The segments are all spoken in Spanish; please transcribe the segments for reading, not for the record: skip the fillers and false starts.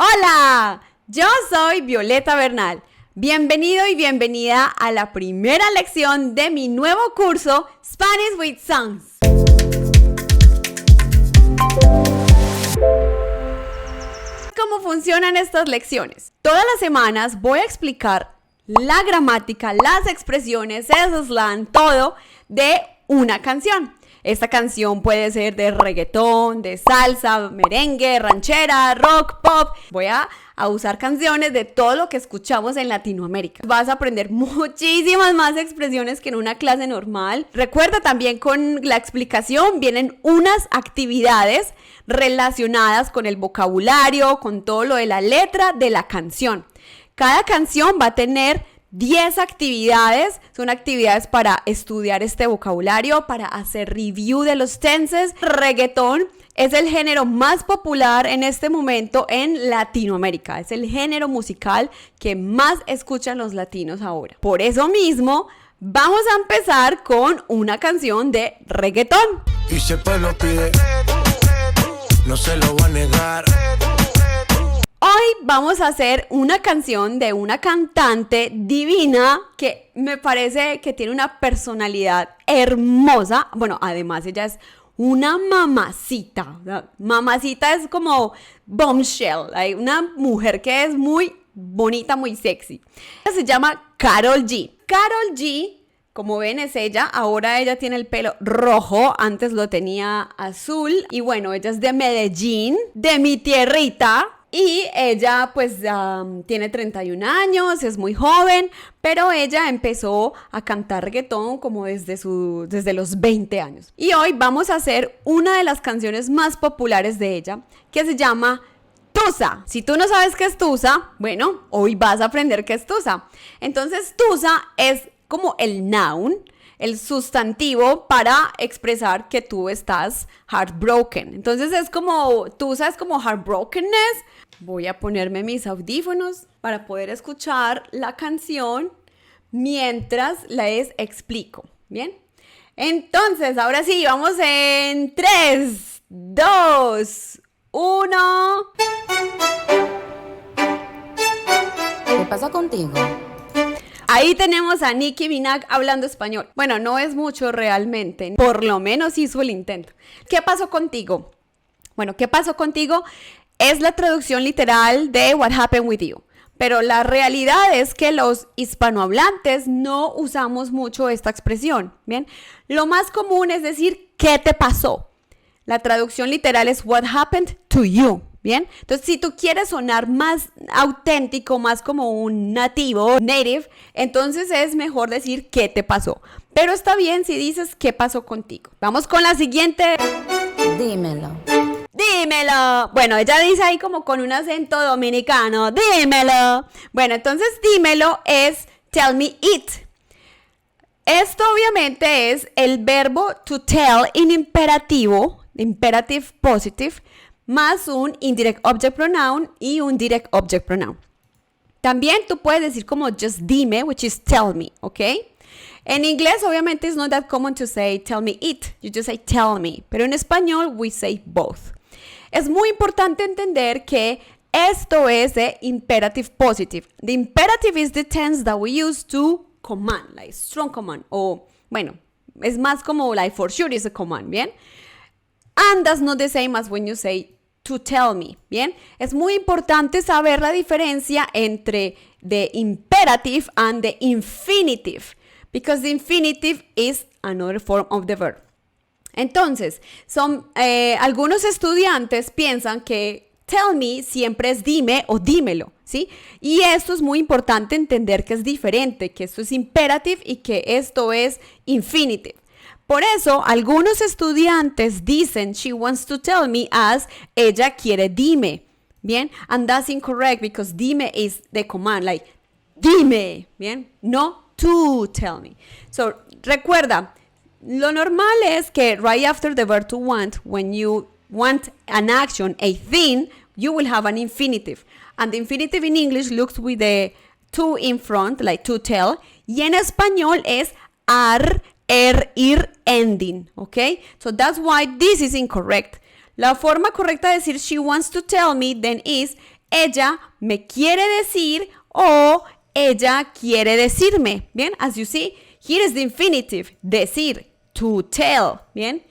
Hola, yo soy Violeta Bernal. Bienvenido y bienvenida a la primera lección de mi nuevo curso Spanish with Songs. ¿Cómo funcionan estas lecciones? Todas las semanas voy a explicar la gramática, las expresiones, el slang, todo de una canción. Esta canción puede ser de reggaetón, de salsa, merengue, ranchera, rock, pop. Voy a usar canciones de todo lo que escuchamos en Latinoamérica. Vas a aprender muchísimas más expresiones que en una clase normal. Recuerda también con la explicación vienen unas actividades relacionadas con el vocabulario, con todo lo de la letra de la canción. Cada canción va a tener 10 actividades, son actividades para estudiar este vocabulario, para hacer review de los tenses. Reggaetón es el género más popular en este momento en Latinoamérica, es el género musical que más escuchan los latinos ahora. Por eso mismo, vamos a empezar con una canción de reggaetón. Y si el pueblo pide, no se lo va a negar. Hoy vamos a hacer una canción de una cantante divina que me parece que tiene una personalidad hermosa. Bueno, además ella es una mamacita. Mamacita es como bombshell. Hay una mujer que es muy bonita, muy sexy. Ella se llama Karol G. Karol G, como ven, es ella. Ahora ella tiene el pelo rojo. Antes lo tenía azul. Y bueno, ella es de Medellín, de mi tierrita. Y ella pues tiene 31 años, es muy joven, pero ella empezó a cantar reggaetón como desde los 20 años. Y hoy vamos a hacer una de las canciones más populares de ella, que se llama Tusa. Si tú no sabes qué es Tusa, bueno, hoy vas a aprender qué es Tusa. Entonces Tusa es como el noun, el sustantivo para expresar que tú estás heartbroken. Entonces es como, Tusa es como heartbrokenness. Voy a ponerme mis audífonos para poder escuchar la canción mientras les explico. ¿Bien? Entonces, ahora sí, vamos en 3, 2, 1. ¿Qué pasa contigo? Ahí tenemos a Nicki Minaj hablando español. Bueno, no es mucho realmente, por lo menos hizo el intento. ¿Qué pasó contigo? Bueno, ¿qué pasó contigo? Es la traducción literal de What Happened With You. Pero la realidad es que los hispanohablantes no usamos mucho esta expresión, ¿bien? Lo más común es decir, ¿qué te pasó? La traducción literal es What Happened to You. ¿Bien? Entonces, si tú quieres sonar más auténtico, más como un nativo, native, entonces es mejor decir ¿qué te pasó? Pero está bien si dices ¿qué pasó contigo? Vamos con la siguiente. Dímelo. Dímelo. Bueno, ella dice ahí como con un acento dominicano. Dímelo. Bueno, entonces dímelo es tell me it. Esto obviamente es el verbo to tell en imperativo, imperative positive, más un indirect object pronoun y un direct object pronoun. También tú puedes decir como just dime, which is tell me, ¿ok? En inglés, obviamente, it's not that common to say tell me it. You just say tell me. Pero en español, we say both. Es muy importante entender que esto es de imperative positive. The imperative is the tense that we use to command, like strong command. O, bueno, es más como like for sure is a command, ¿bien? And that's not the same as when you say to tell me, ¿bien? Es muy importante saber la diferencia entre the imperative and the infinitive, because the infinitive is another form of the verb. Entonces, algunos estudiantes piensan que tell me siempre es dime o dímelo, ¿sí? Y esto es muy importante entender que es diferente, que esto es imperative y que esto es infinitive. Por eso, algunos estudiantes dicen she wants to tell me as ella quiere dime, ¿bien? And that's incorrect because dime is the command, like dime, ¿bien? No to tell me. So, recuerda, lo normal es que right after the verb to want, when you want an action, a thing, you will have an infinitive. And the infinitive in English looks with the to in front, like to tell. Y en español es ar, ir, ending, ¿ok? So that's why this is incorrect. La forma correcta de decir she wants to tell me then is ella me quiere decir o ella quiere decirme. Bien, as you see, here is the infinitive, decir, to tell. Bien,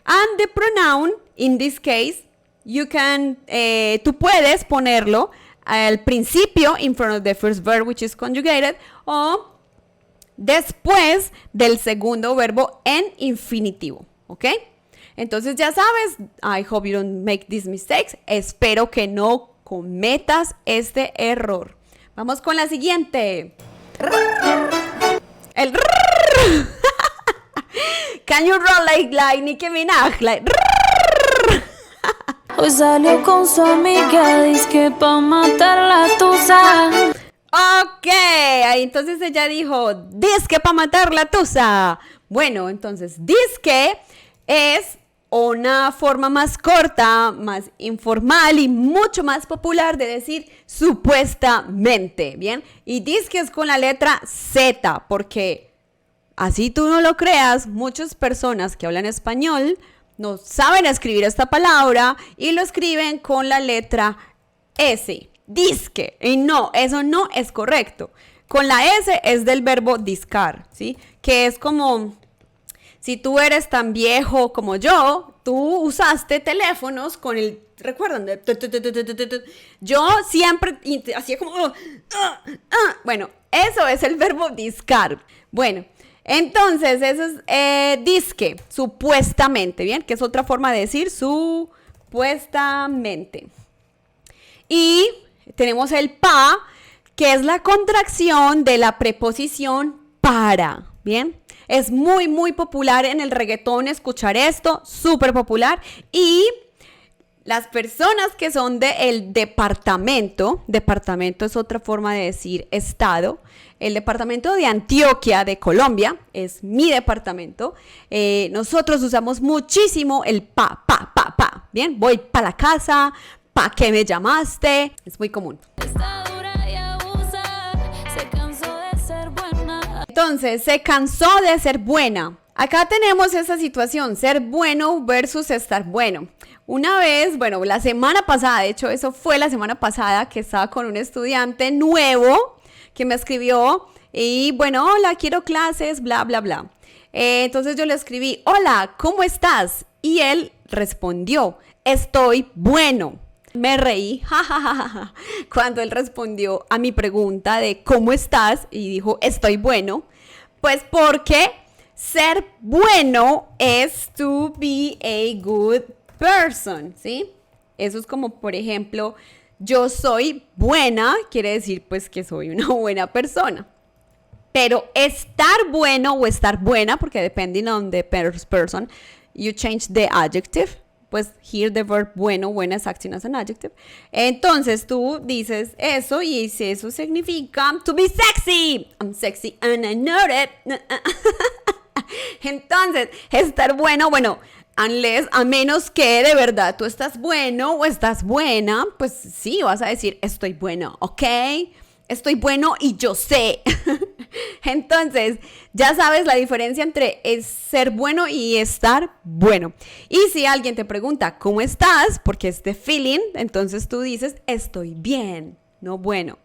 and the pronoun, in this case, tú puedes ponerlo al principio, in front of the first verb, which is conjugated, o después del segundo verbo en infinitivo, ¿ok? Entonces ya sabes, I hope you don't make these mistakes. Espero que no cometas este error. Vamos con la siguiente. El Can you roll like Nicki Minaj? Like Hoy salió con su amiga, dizque pa' matar la tusa. Ok, ahí entonces ella dijo, disque para matar la tusa. Bueno, entonces, disque es una forma más corta, más informal y mucho más popular de decir supuestamente, ¿bien? Y disque es con la letra Z, porque así tú no lo creas, muchas personas que hablan español no saben escribir esta palabra y lo escriben con la letra S. Disque. Y no, eso no es correcto. Con la S es del verbo discar, ¿sí? Que es como, si tú eres tan viejo como yo, tú usaste teléfonos con el, ¿recuerdan? Yo siempre hacía como, bueno, eso es el verbo discar. Bueno, entonces eso es disque, supuestamente, ¿bien? Que es otra forma de decir supuestamente. Y tenemos el pa, que es la contracción de la preposición para, ¿bien? Es muy, muy popular en el reggaetón escuchar esto, súper popular. Y las personas que son del departamento es otra forma de decir estado. El departamento de Antioquia, de Colombia, es mi departamento. Nosotros usamos muchísimo el pa, ¿bien? Voy para la casa, ¿pa' qué me llamaste? Es muy común. Está dura y abusa, se cansó de ser buena. Entonces, se cansó de ser buena. Acá tenemos esa situación, ser bueno versus estar bueno. Una vez, bueno, la semana pasada, de hecho, eso fue la semana pasada que estaba con un estudiante nuevo que me escribió y, bueno, hola, quiero clases, bla, bla, bla. Entonces yo le escribí, hola, ¿cómo estás? Y él respondió, estoy bueno. Me reí, jajajaja, cuando él respondió a mi pregunta de ¿cómo estás? Y dijo, estoy bueno. Pues porque ser bueno es to be a good person, ¿sí? Eso es como, por ejemplo, yo soy buena, quiere decir pues que soy una buena persona. Pero estar bueno o estar buena, porque depending on the person, you change the adjective. Pues here the verb buena is acting as an adjective. Entonces tú dices eso y eso significa to be sexy. I'm sexy and I know it. Entonces, estar bueno, unless, a menos que de verdad tú estás bueno o estás buena, pues sí, vas a decir estoy bueno, ¿ok? Estoy bueno y yo sé. Entonces, ya sabes la diferencia entre ser bueno y estar bueno. Y si alguien te pregunta, ¿cómo estás? Porque es de feeling, entonces tú dices, estoy bien, no bueno.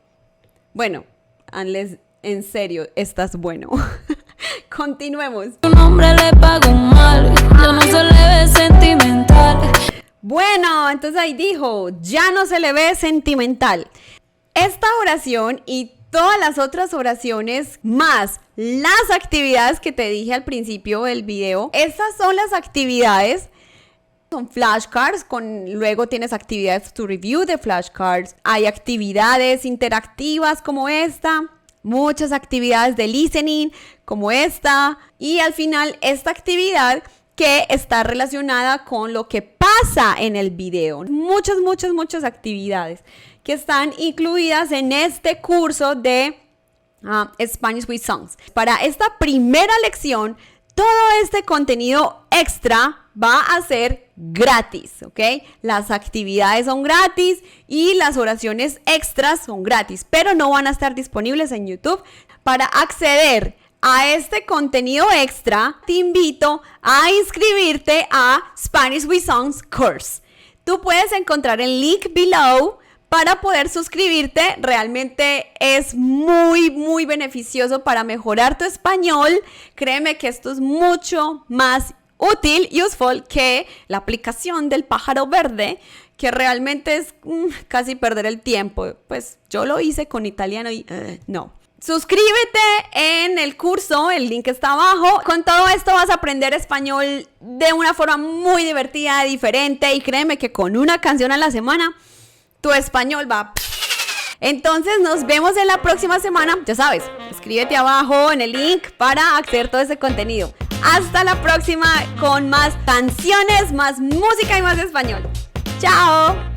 Bueno, unless en serio estás bueno. Continuemos. Un hombre le pagó mal, ya no se le ve sentimental. Bueno, entonces ahí dijo, ya no se le ve sentimental. Esta oración y todas las otras oraciones más las actividades que te dije al principio del video, estas son las actividades, son flashcards, luego tienes actividades to review de flashcards, hay actividades interactivas como esta, muchas actividades de listening como esta y al final esta actividad que está relacionada con lo que pasa en el video. Muchas actividades que están incluidas en este curso de Spanish with Songs. Para esta primera lección, todo este contenido extra va a ser gratis, ¿ok? Las actividades son gratis y las oraciones extras son gratis, pero no van a estar disponibles en YouTube. Para acceder a este contenido extra, te invito a inscribirte a Spanish with Songs Course. Tú puedes encontrar el link below para poder suscribirte. Realmente es muy, muy beneficioso para mejorar tu español. Créeme que esto es mucho más útil, useful, que la aplicación del pájaro verde, que realmente es casi perder el tiempo. Pues yo lo hice con italiano y no. Suscríbete en el curso, el link está abajo. Con todo esto vas a aprender español de una forma muy divertida, diferente, y créeme que con una canción a la semana tu español va. Entonces nos vemos en la próxima semana. Ya sabes, escríbete abajo en el link para acceder a todo ese contenido. Hasta la próxima con más canciones, más música y más español. ¡Chao!